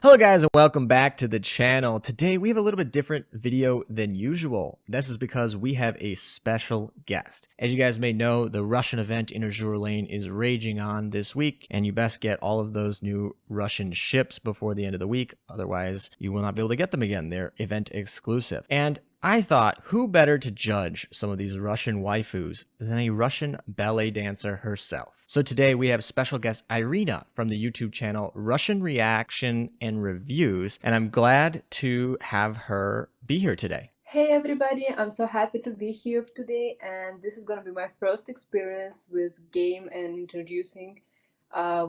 Hello guys and welcome back to the channel. Today we have a little bit different video than usual. This is because we have a special guest. As you guys may know, the Russian event in Azur Lane is raging on this week, and you best get all of those new Russian ships before the end of the week. Otherwise, you will not be able to get them again. They're event exclusive. And I thought, who better to judge some of these Russian waifus than a Russian ballet dancer herself? So today we have special guest Irina from the YouTube channel Russian&Reviews, and I'm glad to have her be here today. Hey everybody, I'm so happy to be here today, and this is gonna be my first experience with game and introducing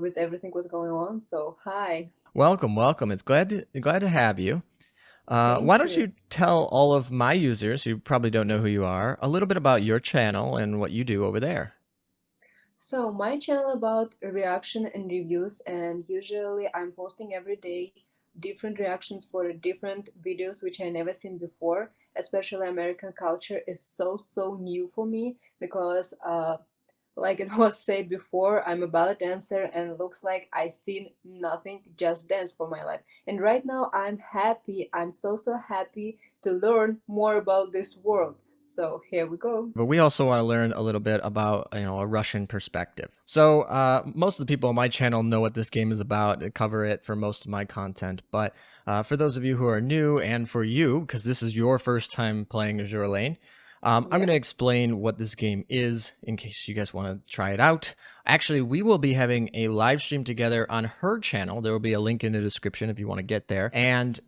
with everything what's going on. So hi. Welcome. It's glad to have you. Why Thank don't you. you tell all of my users who probably don't know who you are a little bit about your channel and what you do over there? So my channel about reaction and reviews, and usually I'm posting every day different reactions for different videos which I never seen before. Especially American culture is so new for me because like it was said before, I'm a ballet dancer and looks like I seen nothing, just dance for my life. And right now I'm happy. I'm so happy to learn more about this world. So here we go. But we also want to learn a little bit about, a Russian perspective. So most of the people on my channel know what this game is about. I cover it for most of my content. But for those of you who are new, and for you, because this is your first time playing Azure Lane, I'm going to Yes. explain what this game is in case you guys want to try it out. Actually, we will be having a live stream together on her channel. There will be a link in the description if you want to get there. And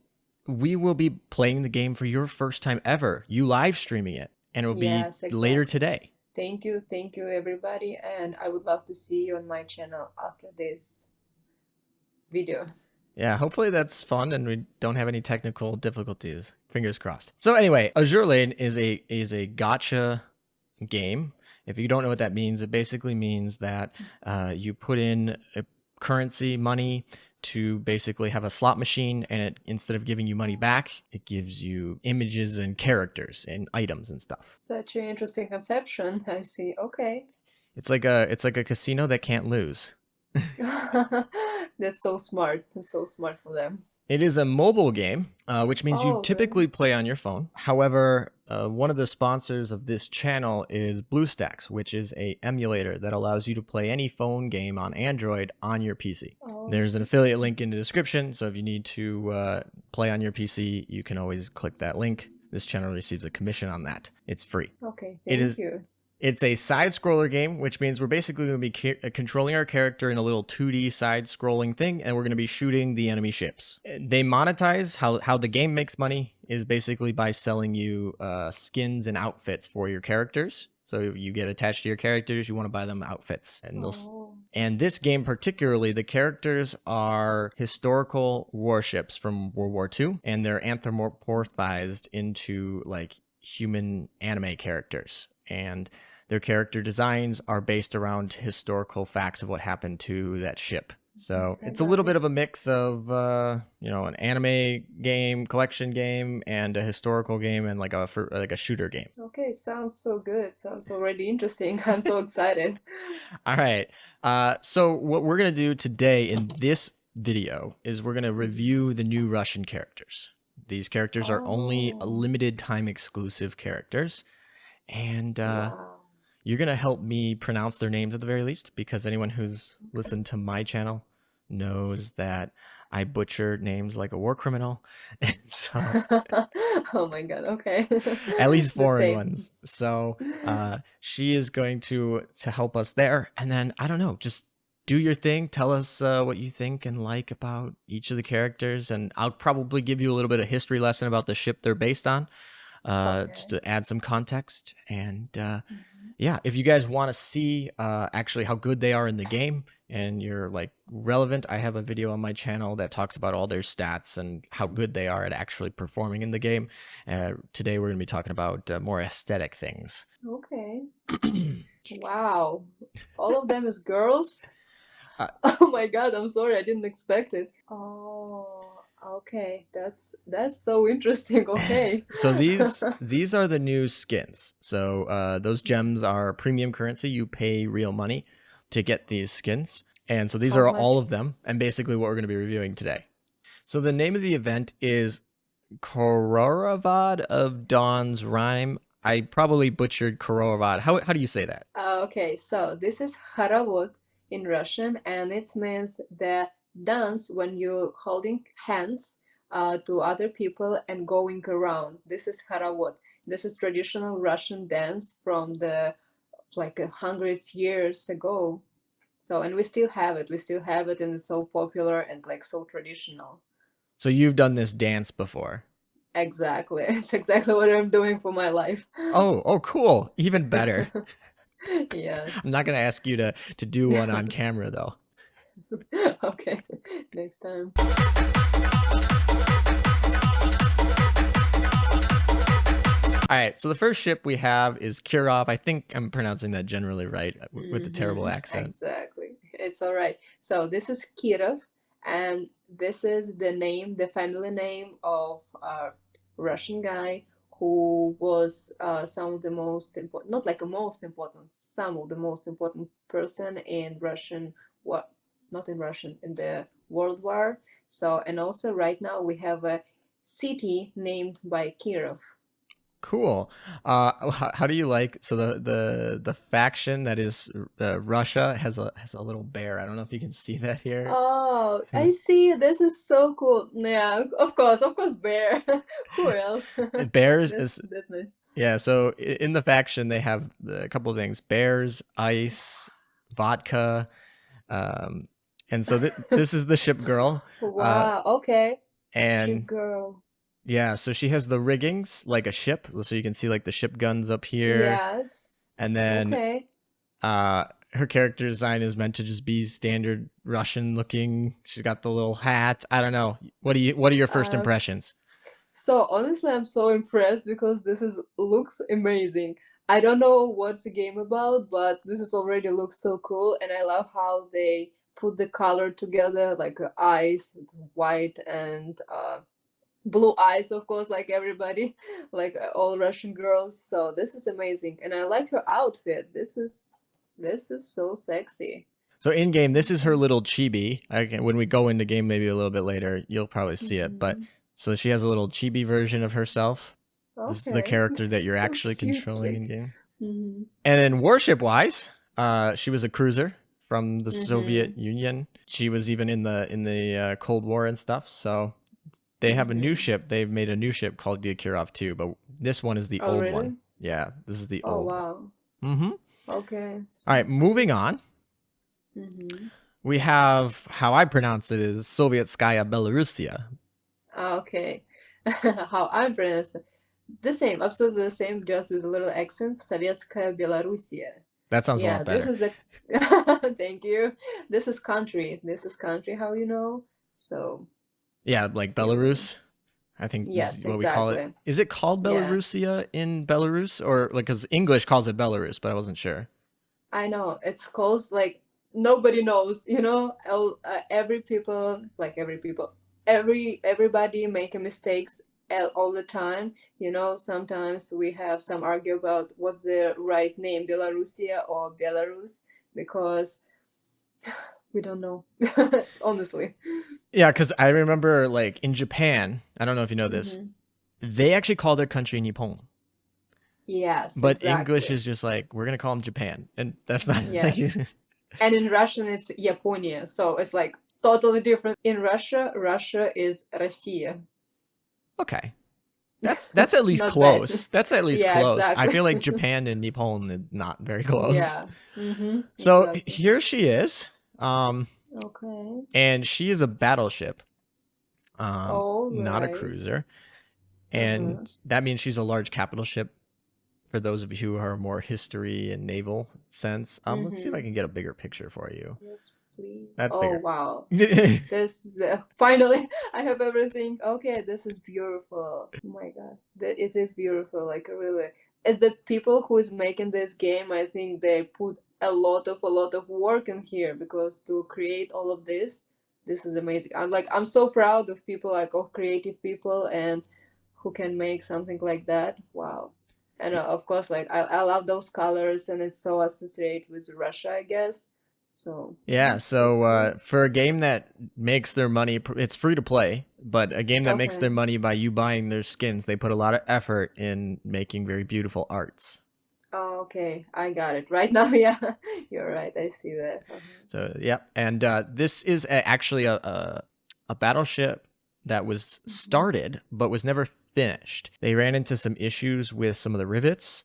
we will be playing the game for your first time ever. You live streaming it, and it will be Yes, later exactly. today. Thank you everybody, and I would love to see you on my channel after this video. Yeah, hopefully that's fun and we don't have any technical difficulties. Fingers crossed. So anyway, Azure Lane is a gotcha game. If you don't know what that means, it basically means that you put in a currency, money, to basically have a slot machine, and instead of giving you money back, it gives you images and characters and items and stuff. Such an interesting conception. I see. Okay. It's like a casino that can't lose. That's so smart. That's so smart for them. It is a mobile game, which means you Oh, typically really? play on your phone. However, one of the sponsors of this channel is BlueStacks, which is a emulator that allows you to play any phone game on Android on your PC. Oh, There's an affiliate link in the description, so if you need to play on your PC, you can always click that link. This channel receives a commission on that. It's free. okay. It Thank is you. it's a side-scroller game, which means we're basically going to be controlling our character in a little 2D side-scrolling thing, and we're going to be shooting the enemy ships. They monetize how the game makes money is basically by selling you skins and outfits for your characters. So you get attached to your characters, you want to buy them outfits, Oh, and this game particularly, the characters are historical warships from World War II, and they're anthropomorphized into like human anime characters, and their character designs are based around historical facts of what happened to that ship. So I it's a got little bit it. of a mix of, an anime game, collection game, and a historical game, and like a shooter game. Okay, sounds so good. Sounds already interesting. I'm so excited. All right. So what we're gonna do today in this video is we're gonna Mhm. review the new Russian characters. These characters are only a Oh, limited time exclusive characters, and wow. you're going to help me pronounce their names at the very least, because anyone who's Okay. listened to my channel knows that I butcher names like a war criminal. And so, Oh my God. Okay. at least The foreign same. ones. So, she is going to help us there. And then, I don't know, just do your thing. Tell us what you think and like about each of the characters. And I'll probably give you a little bit of history lesson about the ship they're based on, just Okay. to add some context. And Mhm. yeah, if you guys want to see actually how good they are in the game and you're like relevant, I have a video on my channel that talks about all their stats and how good they are at actually performing in the game. Today we're going to be talking about more aesthetic things. Okay. Wow. All of them is girls? uh, Oh my God, I'm sorry, I didn't expect it. Oh, okay. That's so interesting. Okay. so these are the new skins. So those gems are premium currency. You pay real money to get these skins. And so these How are all much? of them, and basically what we're going to be reviewing today. So the name of the event is Khorovod of Dawn's Rime. I probably butchered Khorovod. How do you say that? Okay, so this is Khorovod in Russian, and it means the dance when you're holding hands to other people and going around. This is Khorovod. This is traditional Russian dance from the like hundreds years ago. So, and we still have it. We still have it, and it's so popular and like so traditional. So you've done this dance before. Exactly. It's exactly what I'm doing for my life. Oh, cool. Even better. I'm Yes. not gonna ask you to do one on camera though. Okay. Next time. All right, so the first ship we have is Kirov. I think I'm pronouncing that generally right with the terrible accent. Exactly. It's all right. So this is Kirov, and this is the name, the family name of a Russian guy who was some of the most important, not like a most important, some of the most important person in Russian, what, not in Russian, in the World War. So, and also right now we have a city named by Kirov. Cool. How do you like so the faction that is Russia has a little bear. I don't know if you can see that here. Oh, I see. This is so cool. Yeah, of course, bear. Who else? Bears That's is that's nice. yeah. So in the faction they have a couple of things: bears, ice, vodka, um, and so this is the ship girl, Wow. Okay. Ship and girl. yeah, so she has the riggings like a ship, so you can see like the ship guns up here, Yes. and then Okay. her character design is meant to just be standard Russian looking. She's got the little hat. I don't know. What are your first Uh, impressions? so honestly, I'm so impressed because this is looks amazing. I don't know what's the game about, but this is already looks so cool, and I love how they put the color together, like eyes, white and blue eyes, of course, like everybody, like all Russian girls. So this is amazing, and I like her outfit. This is so sexy. So in game, this is her Mhm. little chibi. When we go into game, maybe a little bit later, you'll probably see it. But Mhm. so she has a little chibi version of herself. This is the Okay, character this that is you're so actually cute. controlling Like, in game. mhm, And then warship wise, she was a cruiser from the Soviet mhm, Union. She was even in the Cold War and stuff. So they have a new mhm. ship. They've made a new ship called the Kirov 2, but this one is the Oh, old one. really? Yeah, this is the Oh, old one. wow. Mm-hmm. Okay, All right, sounds moving cool. on. Mhm. We have how I pronounce it is Sovetskaya Belorussiya. Okay, how I'm pronouncing the same, absolutely the same, just with a little accent. Sovetskaya Belorussiya. That sounds a Yeah, lot this better. is a thank you. This is country. This is country, how you know? So, Yeah, like you know. Belarus. I think this is Yes, what we call it. exactly. Is it called Yeah, Belarusia in Belarus or like because English calls it Belarus, but I wasn't sure. I know. It's close like nobody knows, you know? Every people, like every people, everybody make mistakes all the time, you know? Sometimes we have some argue about what's the right name, Belarusia or Belarus, because we don't know, honestly. Yeah, because I remember like in Japan, I don't know if you know this, Hmm. they actually call their country Nippon, Yes, but English exactly. is just like we're gonna call them Japan, and that's not like Yes. And in Russian, it's Yaponia, so it's like totally different. In Russia, Russia is Россия. okay. That's at least Not bad. close. That's at least Yeah, close. I exactly. feel like Japan and Nippon are not very close. Yeah. Mm-hmm. So Exactly. here she is, Okay. and she is a battleship, All not a right. cruiser, and Uh-huh. that means she's a large capital ship. For those of you who are more history and naval sense, let's see if I Mm-hmm. can get a bigger picture for you. Yes, please. That's Oh, bigger. wow. Finally I have everything. Okay, this is beautiful. Oh my God. It is beautiful, like really. And the people who is making this game, I think they put a lot of work in here because to create all of this is amazing. I'm so proud of people like of creative people and who can make something like that. Wow. And of course, like I love those colors and it's so associated with Russia, I guess. So Yeah, that's so cool. for a game that makes their money, it's free to play, but a game that makes their Okay. money by you buying their skins, they put a lot of effort in making very beautiful arts. Oh, okay, I got it right now. Yeah, you're right. I see that. So yeah, and this is actually a battleship that was Mhm. started but was never finished. They ran into some issues with some of the rivets,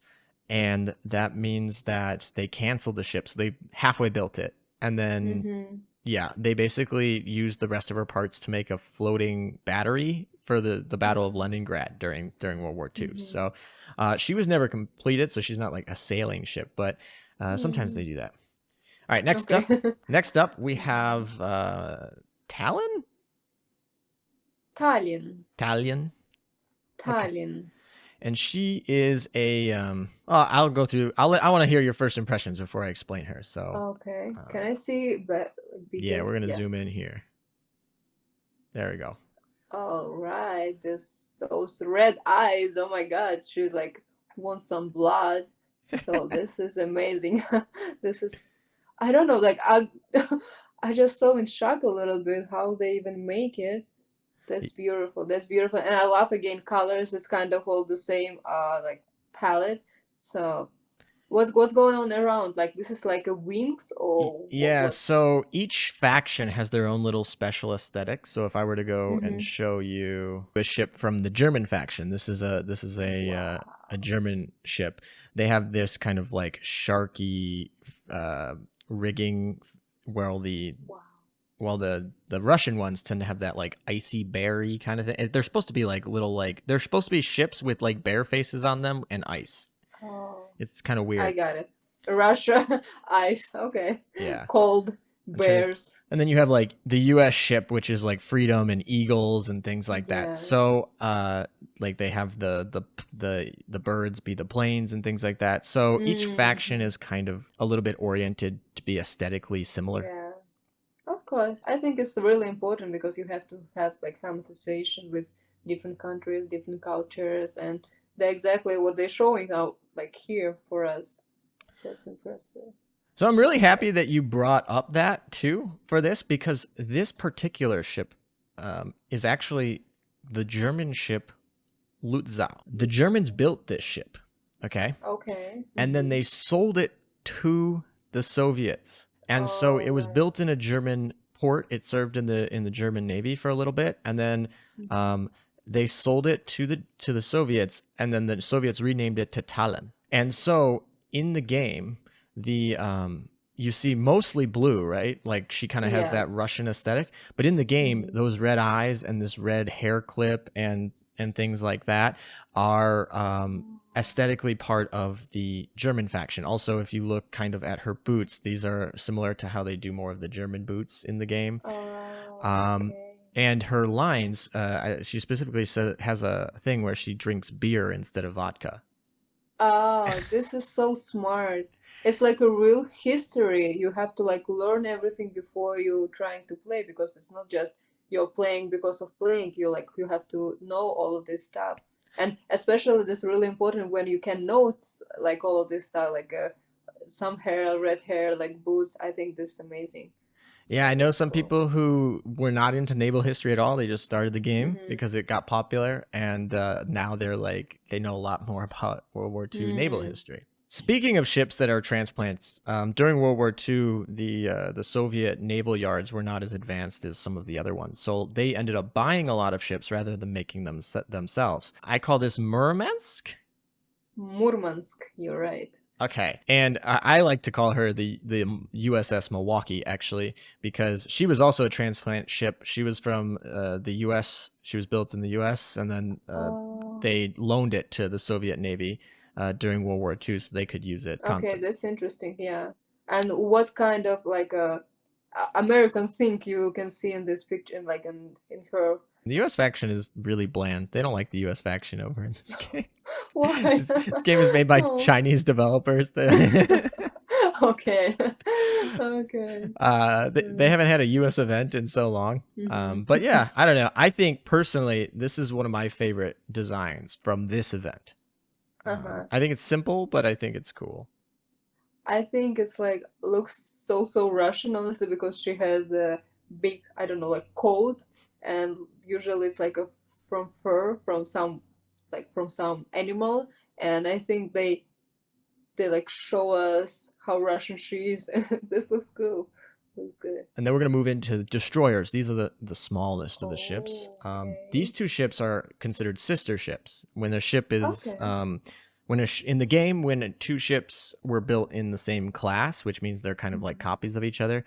and that means that they canceled the ship. So they halfway built it, and then Mhm. yeah, they basically used the rest of her parts to make a floating battery for the Battle of Okay. Leningrad during World War II. Mhm. So she was never completed, so she's not like a sailing ship, but sometimes they Mm. do that. All right, Okay. next up we Mhm. have Talon, Tallinn. Talion. Okay, Tallinn. and she is a. I'll go through. I want to hear your first impressions before I explain her. So, Okay. Can uh, I see yeah, bigger? we're gonna zoom in Yes. here. There we go. All right. This those red eyes. Oh my God. She like wants some blood. So this is amazing. This is I don't know. Like I, I just so in shock a little bit how they even make it. That's beautiful. That's beautiful. And I love again colors. It's kind of all the same like palette. So what's going on around? Like this is like a wings or Yeah, what? so each faction has their own little special aesthetic. So if I were to go and Mm-hmm. show you a ship from the German faction, this is a Wow. German ship. They have this kind of like sharky uh, rigging, while Wow. the Russian ones tend to have that like icy berry kind of thing. They're supposed to be like little like they're supposed to be ships with like bear faces on them and ice. Oh, It's kind of I weird. got it. Russia, ice. Okay. Yeah. Cold I'm trying to. bears. And then you have like the U.S. ship, which is like Freedom and Eagles and things like that. Yes. So, like they have the birds be the planes and things like that. So each faction Mm-hmm. is kind of a little bit oriented to be aesthetically similar. Yeah. Of course. I think it's really important because you have to have like some association with different countries, different cultures, and they're exactly what they're showing out like here for us. That's impressive. So I'm really Okay. happy that you brought up that too for this, because this particular ship is actually the German ship Lutzow. The Germans built this ship, okay? Okay. And then Mm-hmm. they sold it to the Soviets. And so it All was right. built in a German port. It served in the German Navy for a little bit, and then Mm-hmm. um, they sold it to the Soviets, and then the Soviets renamed it to Tallinn. And so in the game, the you see mostly blue, right? Like she kind of has that Yes. Russian aesthetic, but in the game, Mm-hmm. those red eyes and this red hair clip and things like that are aesthetically part of the German faction. Also, if you look kind of at her boots, these are similar to how they do more of the German boots in the game. Oh, Um, okay. and her lines, she specifically has a thing where she drinks beer instead of vodka. Oh, this is so smart. It's like a real history. You have to like learn everything before you trying to play because it's not just you're playing because of playing. You like you have to know all of this stuff. And especially this really important when you can note like all of this stuff like some hair, red hair, like boots. I think this is amazing. Yeah, So I know that's some cool. people who were not into naval history at all. They just started the game Mm-hmm. because it got popular, and now they're like they know a lot more about World War II naval Mm. history. Speaking of ships that are transplants, during World War II, the Soviet naval yards were not as advanced as some of the other ones, so they ended up buying a lot of ships rather than making them themselves. I call this Murmansk. Murmansk, you're right. Okay, and I like to call her the USS Milwaukee actually, because she was also a transplant ship. She was from the U.S. She was built in the U.S. and then Oh. they loaned it to the Soviet Navy during World War II, so they could use it Okay, constantly. that's interesting. Yeah. And what kind of like American thing you can see in this picture, like in her? The U.S. faction is really bland. They don't like the U.S. faction over in this game. Why? This game is made by Oh. Chinese developers. Okay. Okay. They So, haven't had a U.S. event in so long. mm-hmm. But yeah, I don't know. I think personally, this is one of my favorite designs from this event. Uh-huh. I think it's simple, but I think it's cool. I think it's like looks so Russian, honestly, because she has a big, I don't know, like coat, and usually it's like a from fur from some from some animal, and I think they like show us how Russian she is. This looks cool. Looks good. And then we're going to move into destroyers. These are the smallest of the ships. Oh, These okay. two ships are considered sister ships. When a ship is Okay. in the game, when two ships were built in the same class, which means they're kind of like Mhm. copies of each other,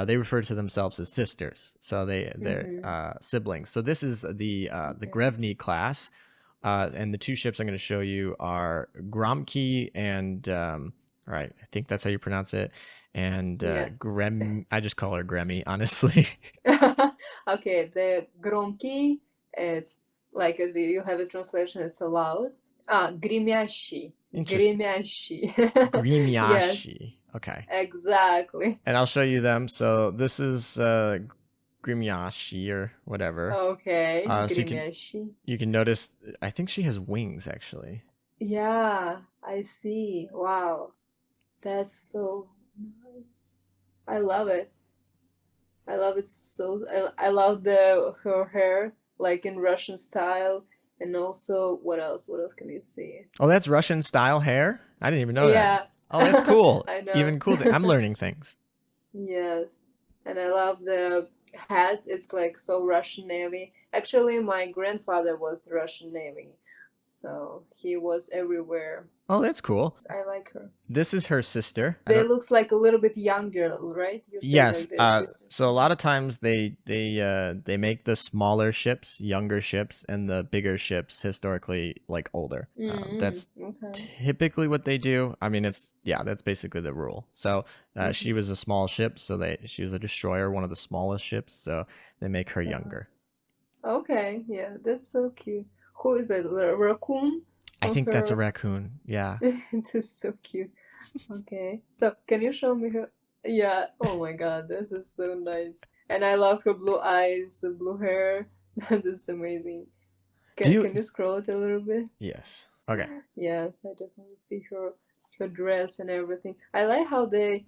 they refer to themselves as sisters. So they're Mhm. siblings. So this is the Okay. Grevny class, and the two ships I'm going to show you are Gromky and all right, I think that's how you pronounce it. And Yes. Grem, I just call her Gremmy, honestly. Okay, the громкий, it's like as you have a translation, it's loud. Гремящий. Interesting. Гремящий. Yes, Grimyashi. Okay. exactly. And I'll show you them. So this is Grimyashi or whatever. Okay, So гремящий. you can notice. I think she has wings actually. Yeah, I see. Wow, that's so nice. I love it. I love it so. I love the her hair, like in Russian style, and also what else? What else can you see? Oh, that's Russian style hair. I didn't even know that. Yeah, Oh, that's cool. I know. Even cool. I'm learning things. Yes, and I love the hat. It's like so Russian Navy. Actually, my grandfather was Russian Navy, so he was everywhere. Oh, that's cool. I like her. This is her sister. I They don't. looks like a little bit younger, right? You say Yes. like they're sisters. So a lot of times they make the smaller ships younger ships, and the bigger ships historically like older. That's Okay. typically what they do. I mean, that's basically the rule. So she Mm-hmm. was a small ship, so she was a destroyer, one of the smallest ships. So they make her Uh-huh. younger. Okay, yeah, that's so cute. Who is it? The raccoon I on think that's a her? raccoon. Yeah. This is so cute. Okay, so can you show me her? Yeah. Oh my God, this is so nice. And I love her blue eyes, the blue hair. That is amazing. Do Can you? you scroll it a little bit? Yes. Okay. Yes, I just want to see her dress and everything. I like how they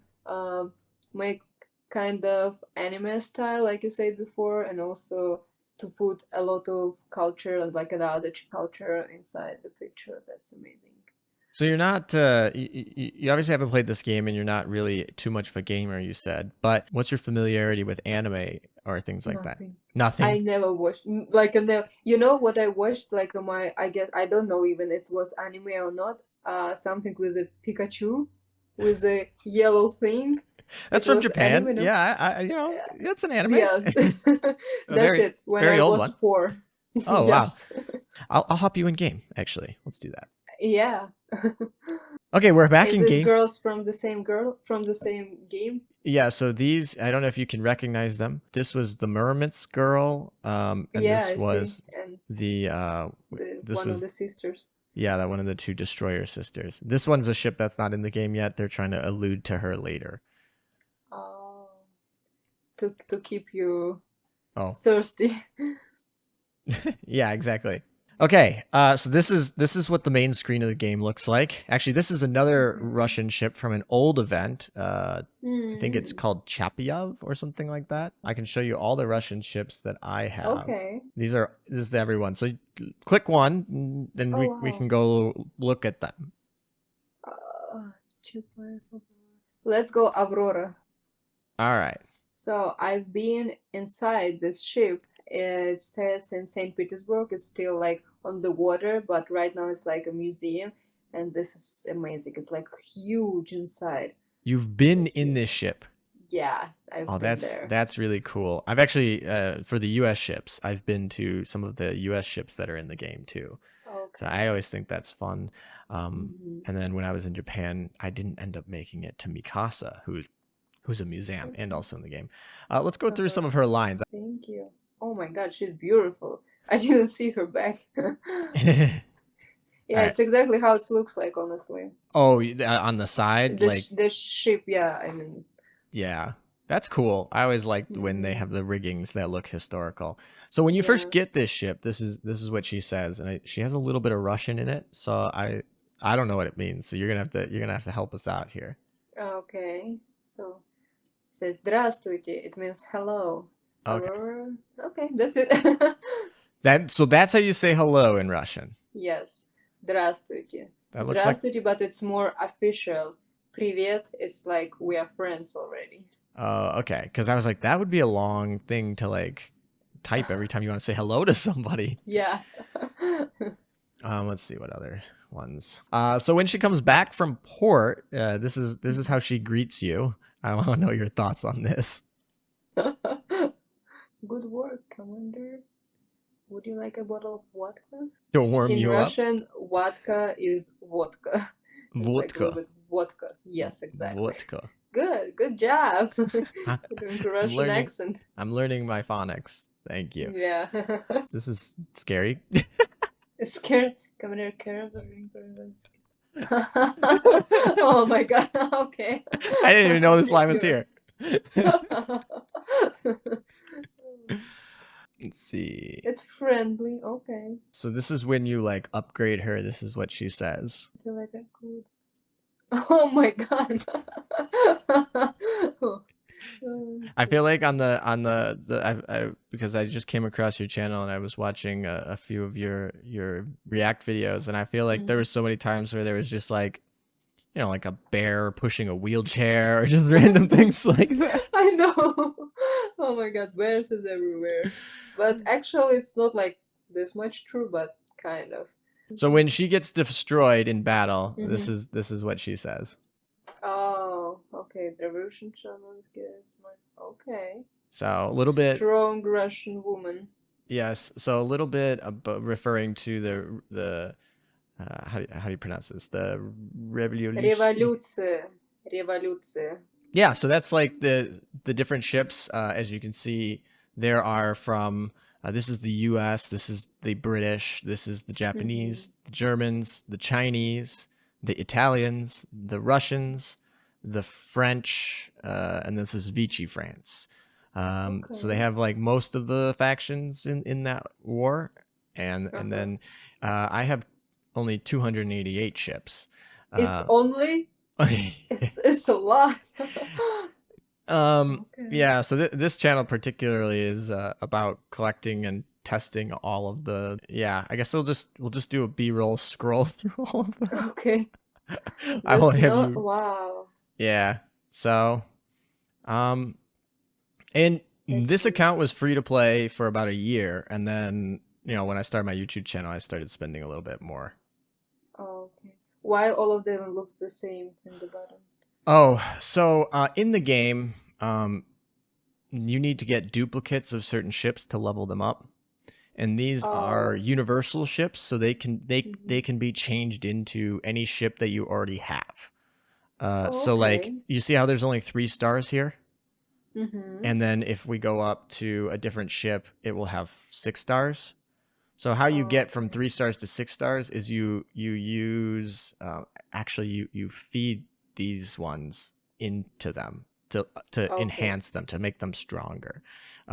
make kind of anime style, like you said before, and also to put a lot of culture and like another culture inside the picture. That's amazing. So you're not you obviously haven't played this game and you're not really too much of a gamer, you said. But what's your familiarity with anime or things like that? Nothing. I Nothing. never watched like a never. You know what I watched? Like my I guess I don't know even it was anime or not. Something with a Pikachu, with a yellow thing. That's It from was Japan. anime, no? Yeah, that's an anime. Yes, A that's very it. When very I old was one. 4. Oh wow. Yes. I'll hop you in game actually. Let's do that. Yeah. Okay, we're back Is in it game. girls from the same girl from the same game? Yeah, so these I don't know if you can recognize them. This was the Murmansk girl, and Yeah, this I see. was And the the this one of was the sisters. yeah, that one of the two destroyer sisters. This one's a ship that's not in the game yet. They're trying to allude to her later. Oh, to keep you Oh, thirsty. yeah, exactly. Okay, so this is what the main screen of the game looks like. Actually, this is another Mm-hmm. Russian ship from an old event. I think it's Mm-hmm. called Chapiov or something like that. I can show you all the Russian ships that I have. Okay. This is everyone. So click one, then Oh we wow. can go look at them. Uh, let's go Aurora. All right. So I've been inside this ship. It says in St. Petersburg. It's still like on the water, but right now it's like a museum, and this is amazing. It's like huge inside. You've been It's in this beautiful. ship. Yeah, Oh, I've been that's there. that's really cool. I've actually for the U.S. ships, I've been to some of the U.S. ships that are in the game too. So I Okay. always think that's fun. Mm-hmm. And then when I was in Japan, I didn't end up making it to Mikasa, who's a museum and Okay. also in the game. Let's go through some Uh-huh. of her lines. Thank you. Oh my God, she's beautiful. I didn't see her back. All Yeah, right. it's exactly how it looks like, honestly. Oh, on the side, like The ship, yeah, I mean, yeah, that's cool. I always like when they mm, have the riggings that look historical. So when you first yeah. get this ship, this is what she says, and she has a little bit of Russian in it. So I don't know what it means. So you're gonna have to help us out here. Okay. So it says "Здравствуйте." It means hello. Okay. Okay, that's it. So that's how you say hello in Russian. Yes. Здравствуйте. That looks like Здравствуйте, but it's more official. Привет, it's like we are friends already. okay, because I was like, that would be a long thing to like type every time you want to say hello to somebody. Yeah. Let's see what other ones. So when she comes back from port, this is how she greets you. I want to know your thoughts on this. Good work, Commander. Would you like a bottle of vodka? To warm In you up. Russian, vodka is vodka. It's like a little Vodka. bit vodka. Yes, exactly. Vodka. Good job. I- You're doing a I'm Russian learning. accent. I'm learning my phonics. Thank you. Yeah. This is scary. Scared. Commander Kirov. Oh my god. Okay. I didn't even know this line was You're- here. Let's see. It's friendly. Okay. So this is when you like upgrade her. This is what she says. I feel like I could. Oh my god. I feel like on the because I just came across your channel and I was watching a few of your React videos, and I feel like there was so many times where there was just like, you know, like a bear pushing a wheelchair or just random things like that. I know. Oh my god, bears is everywhere. But actually, it's not like this much true, but kind of. So when she gets destroyed in battle, this is what she says. Oh, okay. The revolution channel gets my. Okay. So a little bit, Strong Russian woman. yes. So a little bit about referring to the how do you pronounce this? The revolution. Революция. Революция. Yeah, so that's like the different ships. As you can see, there are from this is the U.S., this is the British, this is the Japanese, the Germans, the Chinese, the Italians, the Russians, the French, and this is Vichy France. So they Okay. have like most of the factions in that war, and then I have only 288 ships. It's only. It's a lot. Okay. Yeah, so this channel particularly is about collecting and testing all of the, yeah, I guess we'll just do a B-roll scroll through all of them. Okay. I won't have not you. wow. Yeah. So and this account was free to play for about a year, and then, you know, when I started my YouTube channel, I started spending a little bit more. Okay. Why all of them looks the same in the bottom? Oh, so in the game, you need to get duplicates of certain ships to level them up, and these are universal ships, so they can be changed into any ship that you already have. So like you see how there's only 3 stars here, and then if we go up to a different ship, it will have 6 stars. So how you get from 3 stars to 6 stars is you use actually you feed these ones into them to enhance them, to make them stronger.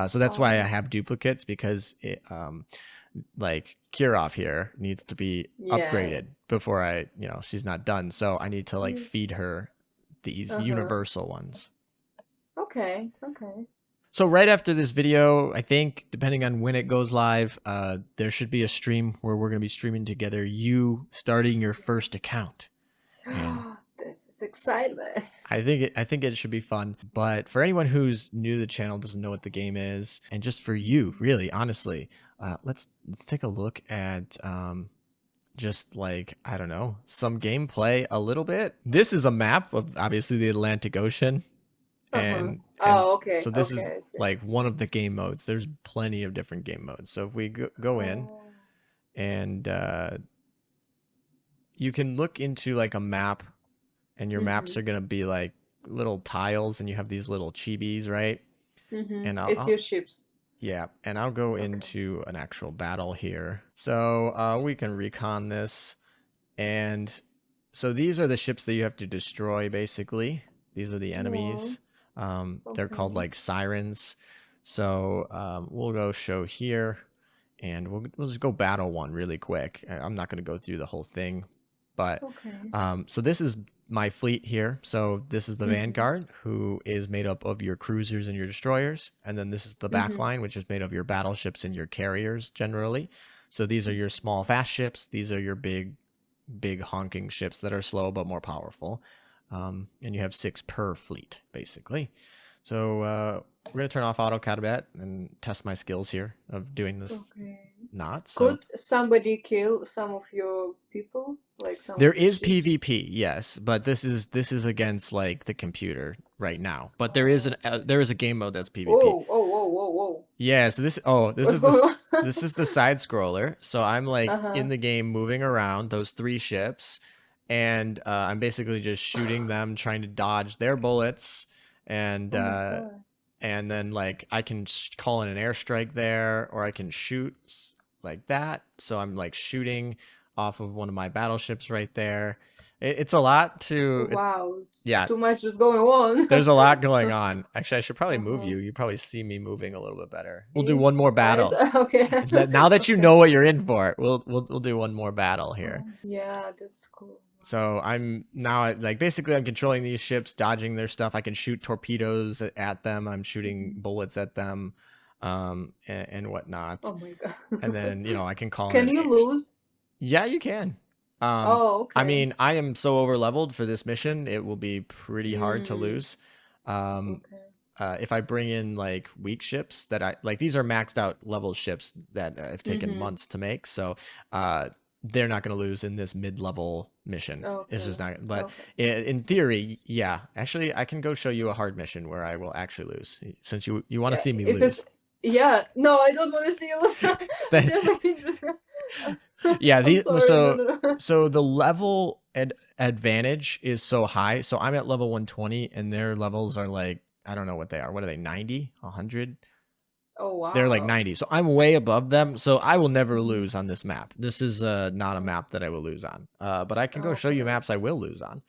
So that's why I have duplicates, because it, like Kirov here needs to be upgraded before she's not done. So I need to like feed her these universal ones. Okay. So right after this video, I think, depending on when it goes live, there should be a stream where we're going to be streaming together, you starting your first account. And this is excitement. I think it should be fun. But for anyone who's new to the channel, doesn't know what the game is, and just for you, really, honestly, let's take a look at just like, I don't know, some gameplay a little bit. This is a map of obviously the Atlantic Ocean. And okay. So this is like one of the game modes. There's plenty of different game modes. So if we go in, and you can look into like a map, and your maps are gonna be like little tiles, and you have these little chibis, right? And it's your ships. Yeah, and I'll go into an actual battle here. So we can recon this, and so these are the ships that you have to destroy. Basically, these are the enemies. They're called like sirens. So we'll go show here, and we'll just go battle one really quick. I'm not going to go through the whole thing. But Okay. so this is my fleet here. So this is the Vanguard, who is made up of your cruisers and your destroyers, and then this is the back line, which is made of your battleships and your carriers generally. So these are your small fast ships. These are your big honking ships that are slow but more powerful. And you have 6 per fleet, basically. So we're going to turn off auto combat and test my skills here of doing this not. So Could somebody kill some of your people? Like some there of the is ships? PvP, yes, but this is against like the computer right now. But there is a game mode that's PvP. Whoa. Yeah, so this What's going on? this is the side scroller. So I'm like Uh-huh. in the game moving around those 3 ships, and I'm basically just shooting them, trying to dodge their bullets, and Oh my God. and then like I can call in an airstrike there, or I can shoot like that. So I'm like shooting off of one of my battleships right there. It's a lot to Wow. yeah. Too much is going on. There's a lot going on. Actually, I should probably move Uh-huh. you. You probably see me moving a little bit better. We'll do one more Why is battle. okay? Now that you Okay. know what you're in for, we'll do one more battle here. Yeah, that's cool. So I'm now like basically I'm controlling these ships, dodging their stuff. I can shoot torpedoes at them. I'm shooting bullets at them, and whatnot. Oh my God. And then I can call. Can you lose? Yeah, you can. Oh, okay. I mean, I am so over leveled for this mission, it will be pretty hard to lose. Okay. If I bring in like weak ships that I like, these are maxed out level ships that have taken months to make, so they're not going to lose in this mid-level mission. It's just not. But in theory, yeah. Actually, I can go show you a hard mission where I will actually lose, since you want to see me lose. Yeah, no, I don't want to see you lose. Yeah, No. so the level advantage is so high. So I'm at level 120, and their levels are like, I don't know what they are. What are they? 90, 100? Oh wow. They're like 90. So I'm way above them. So I will never lose on this map. This is not a map that I will lose on. But I can go show you maps I will lose on.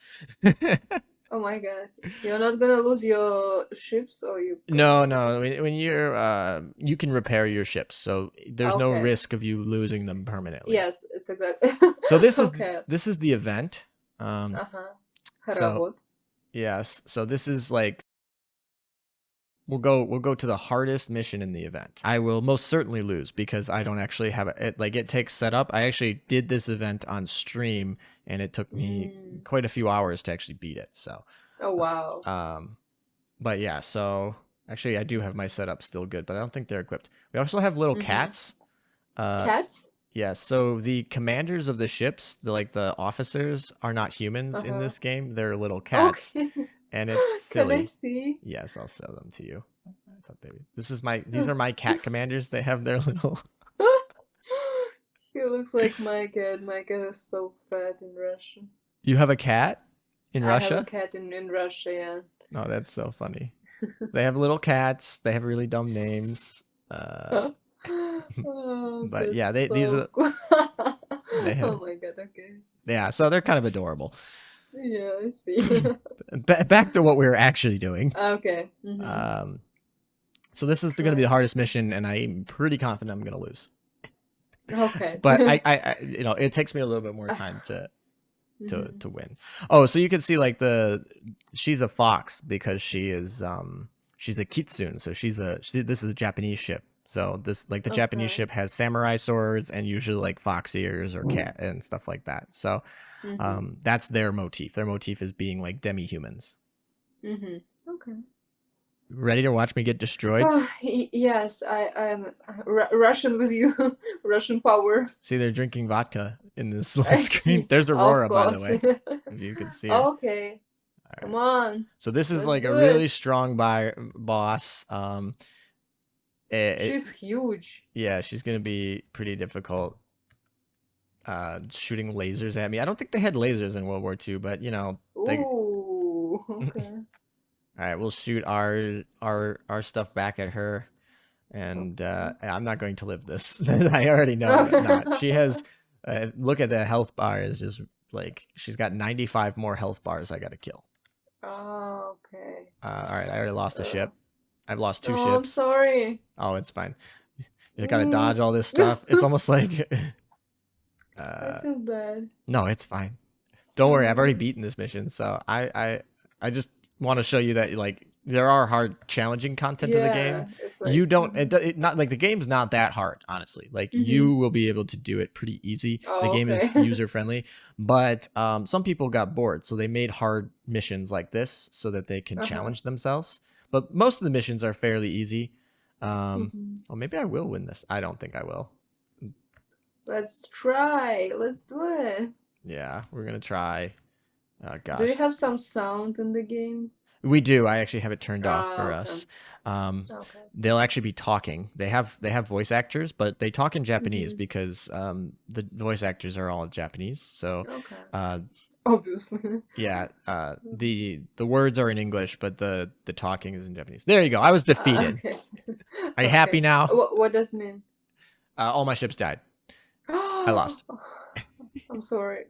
Oh my God. You're not gonna lose your ships, or you? No. When you're you can repair your ships, so there's no risk of you losing them permanently. Yes, it's exactly. So this is the event. Khorovod. Yes. So this is like we'll go to the hardest mission in the event. I will most certainly lose because I don't actually have it. Like it takes setup. I actually did this event on stream, and it took me quite a few hours to actually beat it. So. Oh wow. But yeah. So actually, I do have my setup still good, but I don't think they're equipped. We also have little cats. Cats? Yes. So the commanders of the ships, the officers, are not humans in this game. They're little cats. Okay. And it's silly. Can I see? Yes, I'll sell them to you. I thought these are my cat commanders. They have their little. He looks like my cat. My cat is so fat in Russia. You have a cat in Russia? I have a cat in Russia, yeah. Oh, that's so funny. They have little cats. They have really dumb names. Oh, but yeah, these are. They have, oh my God! Okay. Yeah, so they're kind of adorable. Yeah, I see. Back to what we were actually doing. Okay. So this is going to be the hardest mission, and I'm pretty confident I'm going to lose. Okay. But I it takes me a little bit more time to win. Oh, so you can see like she's a fox because she's a kitsune. So this is a Japanese ship. So this the Japanese ship has samurai swords and usually like fox ears or cat and stuff like that. So that's their motif. Their motif is being like demi-humans. Okay. Ready to watch me get destroyed? Yes, I'm Russian with you. Russian power. See, they're drinking vodka in this little screen. There's Aurora, by the way, if you can see it. Okay. Right. Come on. So this is like a really strong boss. She's huge. Yeah, she's gonna be pretty difficult. Shooting lasers at me. I don't think they had lasers in World War II, but Ooh, okay. All right, we'll shoot our stuff back at her, and I'm not going to live this. I already know I'm not. She has. Look at the health bar. Is just like she's got 95 more health bars. I gotta kill. Oh, okay. All right, I already lost a ship. I've lost 2 ships. I'm sorry. Oh, it's fine. You gotta dodge all this stuff. It's almost like. I feel bad. No, it's fine. Don't worry, I've already beaten this mission, so I just want to show you that like there are hard, challenging content to the game. Yeah, it's You like don't it not like the game's not that hard, honestly. Like you will be able to do it pretty easy. The Oh, game okay. is user friendly, but some people got bored, so they made hard missions like this so that they can challenge themselves. But most of the missions are fairly easy. Well, maybe I will win this. I don't think I will. Let's try. Let's do it. Yeah, we're gonna try. Do you Gosh, have some sound in the game? we do. I actually have it turned off Ah, for okay. us. Um, Okay. they'll actually be talking. They have voice actors, but they talk in Japanese Mm-hmm. because the voice actors are all Japanese. So, Okay. uh, Obviously. yeah, the words are in English, but the talking is in Japanese. There you go. I was defeated. Okay. Are you happy Okay. now? What does it mean? All my ships died. I lost. I'm sorry.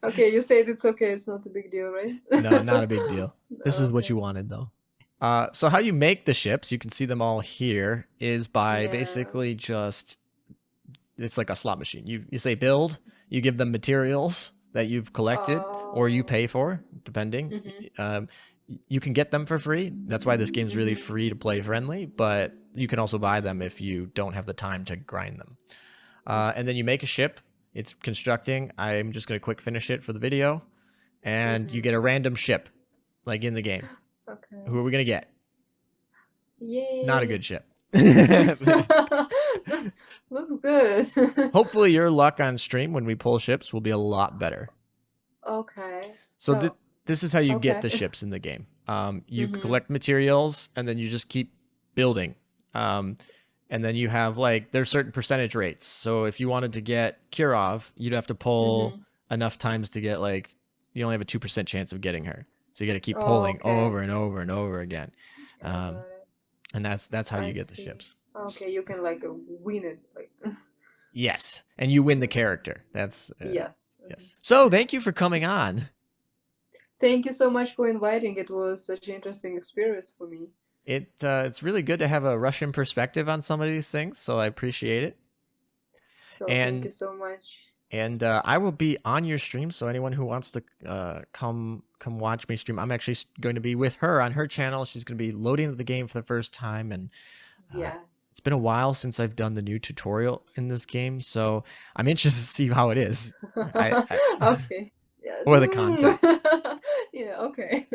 Okay, you said it's okay. It's not a big deal, right? No, not a big deal. This is what Okay. you wanted, though. So how you make the ships, you can see them all here, is by Yeah. basically just, it's like a slot machine. You say build, you give them materials that you've collected or you pay for, depending. Mm-hmm. You can get them for free. That's why this game's really free to play friendly, but you can also buy them if you don't have the time to grind them. And then you make a ship. It's constructing. I'm just going to quick finish it for the video. And you get a random ship, like in the game. Okay. Who are we going to get? Yay. Not a good ship. Looks good. Hopefully your luck on stream when we pull ships will be a lot better. Okay. So this is how you get the okay. ships in the game. You collect materials and then you just keep building. And then you have like, there's certain percentage rates. So if you wanted to get Kirov, you'd have to pull enough times to get like, you only have a 2% chance of getting her. So you got to keep pulling over and over and over again. And that's how you get the ships. Okay, you can like win it, like. Yes, and you win the character. That's Yes. yes. So thank you for coming on. Thank you so much for inviting. It was such an interesting experience for me. It's really good to have a Russian perspective on some of these things, so I appreciate it. So thank you so much. And I will be on your stream, so anyone who wants to come watch me stream, I'm actually going to be with her on her channel. She's going to be loading the game for the first time, and yes. It's been a while since I've done the new tutorial in this game, so I'm interested to see how it is. Okay. Yeah. Or the content. Yeah, okay.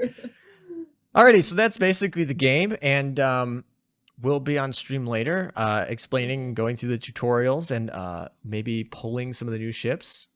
Alrighty, so that's basically the game, and we'll be on stream later, explaining, going through the tutorials, and maybe pulling some of the new ships.